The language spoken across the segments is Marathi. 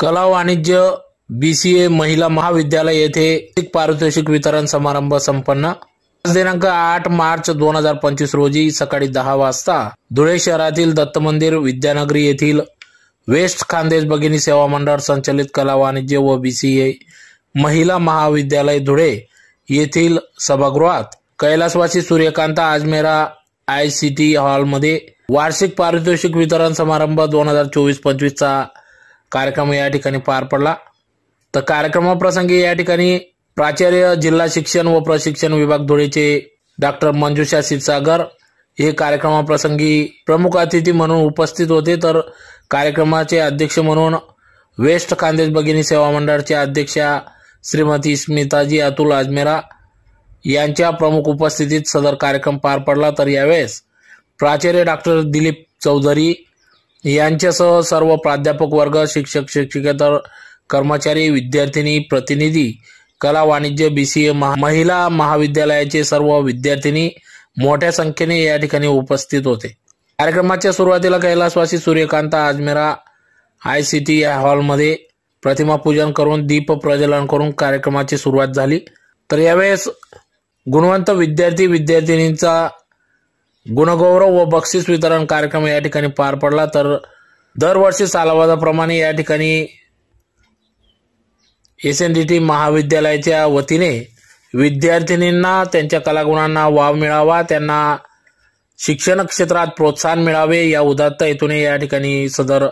कला वाणिज्य BCA महिला महाविद्यालय येथे पारितोषिक वितरण समारंभ संपन्न। आज दिनांक 8 मार्च 2025 रोजी सकाळी 10 वाजता धुळे शहरातील दत्त मंदिर विद्यानगरी येथील वेस्ट खानदेश भगिनी सेवा मंडळ संचालित कला वाणिज्य व BCA महिला महाविद्यालय धुळे येथील सभागृहात कैलासवासी सूर्यकांता आजमेरा ICT हॉल मध्ये वार्षिक पारितोषिक वितरण समारंभ 2024-25 चा कार्यक्रम या ठिकाणी पार पडला। तर कार्यक्रमाप्रसंगी या ठिकाणी प्राचार्य जिल्हा शिक्षण व प्रशिक्षण विभाग धुळेचे डॉक्टर मंजुषा क्षीरसागर हे कार्यक्रमाप्रसंगी प्रमुख अतिथी म्हणून उपस्थित होते। तर कार्यक्रमाचे अध्यक्ष म्हणून वेस्ट खानदेश भगिनी सेवा मंडळाचे अध्यक्षा श्रीमती स्मिताजी अतुल आजमेरा यांच्या प्रमुख उपस्थितीत सदर कार्यक्रम पार पडला। तर यावेळेस प्राचार्य डॉक्टर दिलीप चौधरी यांच्यासह सर्व प्राध्यापक वर्ग, शिक्षक, शिक्षकेतर कर्मचारी, विद्यार्थिनी, प्रतिनिधी, कला वाणिज्य BCA महिला महाविद्यालयाचे सर्व विद्यार्थिनी मोठ्या संख्येने या ठिकाणी उपस्थित होते। कार्यक्रमाच्या सुरुवातीला कैलासवासी सूर्यकांता आजमेरा ICT हॉलमध्ये प्रतिमा पूजन करून दीप प्रज्वलन करून कार्यक्रमाची सुरुवात झाली। तर यावेळेस गुणवंत विद्यार्थी विद्यार्थिनींचा गुणगौरव व बक्षीस वितरण कार्यक्रम या ठिकाणी पार पडला। तर दरवर्षी सालाबादाप्रमाणे या ठिकाणी SNDT महाविद्यालयाच्या वतीने विद्यार्थिनींना त्यांच्या कलागुणांना वाव मिळावा, त्यांना शिक्षण क्षेत्रात प्रोत्साहन मिळावे या उदात्त हेतूने या ठिकाणी सदर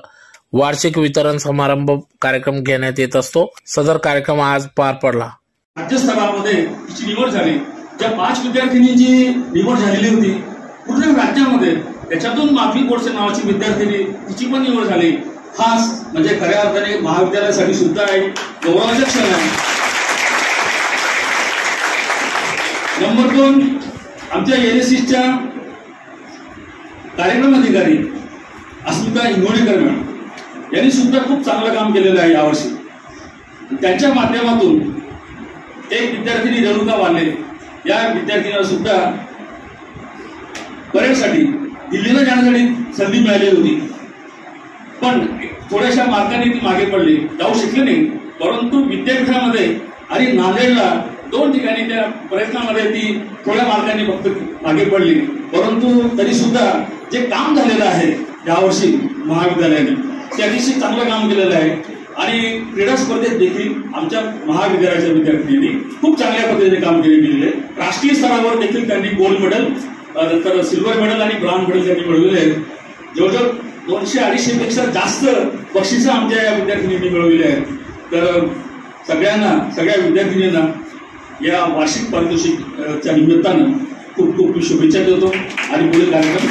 वार्षिक वितरण समारंभ कार्यक्रम घेण्यात येत असतो। सदर कार्यक्रम आज पार पडला। राज्यस्तरामध्ये तिची निवड झाली। ज्या 5 विद्यार्थिनींची निवड झालेली होती पूर्ण राज्यामध्ये, त्याच्यातून माफी गोडसे नावाची विद्यार्थिनी तिची पण निवड झाली। खास म्हणजे खऱ्या अर्थाने महाविद्यालयासाठी सुद्धा एक गौरवाचा क्षण आहे। नंबर 2 आमच्या NSSच्या कार्यक्रम अधिकारी अस्मिता इंगोणेकर मॅडम यांनी सुद्धा खूप चांगलं काम केलेलं आहे यावर्षी। त्यांच्या माध्यमातून एक विद्यार्थिनी रेणुका वाले या विद्यार्थिनीला सुद्धा परेडसाठी दिल्लीला जाण्यासाठी संधी मिळालेली होती, पण थोड्याशा मार्कांनी ती मागे पडली, जाऊ शकली नाही। परंतु विद्यापीठामध्ये आणि नांदेडला 2 ठिकाणी त्या प्रयत्नामध्ये ती थोड्या मार्कांनी फक्त मागे पडली, परंतु तरी सुद्धा जे काम झालेलं आहे यावर्षी महाविद्यालयाने ते अतिशय चांगलं काम केलेलं आहे। आणि क्रीडा स्पर्धेत देखील आमच्या महाविद्यालयाच्या विद्यार्थ्यांनी खूप चांगल्या पद्धतीने काम केलेले आहे। राष्ट्रीय स्तरावर देखील त्यांनी गोल्ड मेडल, तर सिल्वर मेडल आणि ब्रॉन्झ मेडल त्यांनी मिळवलेले आहेत। जवळजवळ 200-250 पेक्षा जास्त बक्षिसं आमच्या या विद्यार्थिनींनी मिळवलेली आहेत। तर सगळ्या विद्यार्थिनींना या वार्षिक पारितोषिकच्या निमित्तानं खूप खूप शुभेच्छा देतो आणि पुढील कार्यक्रम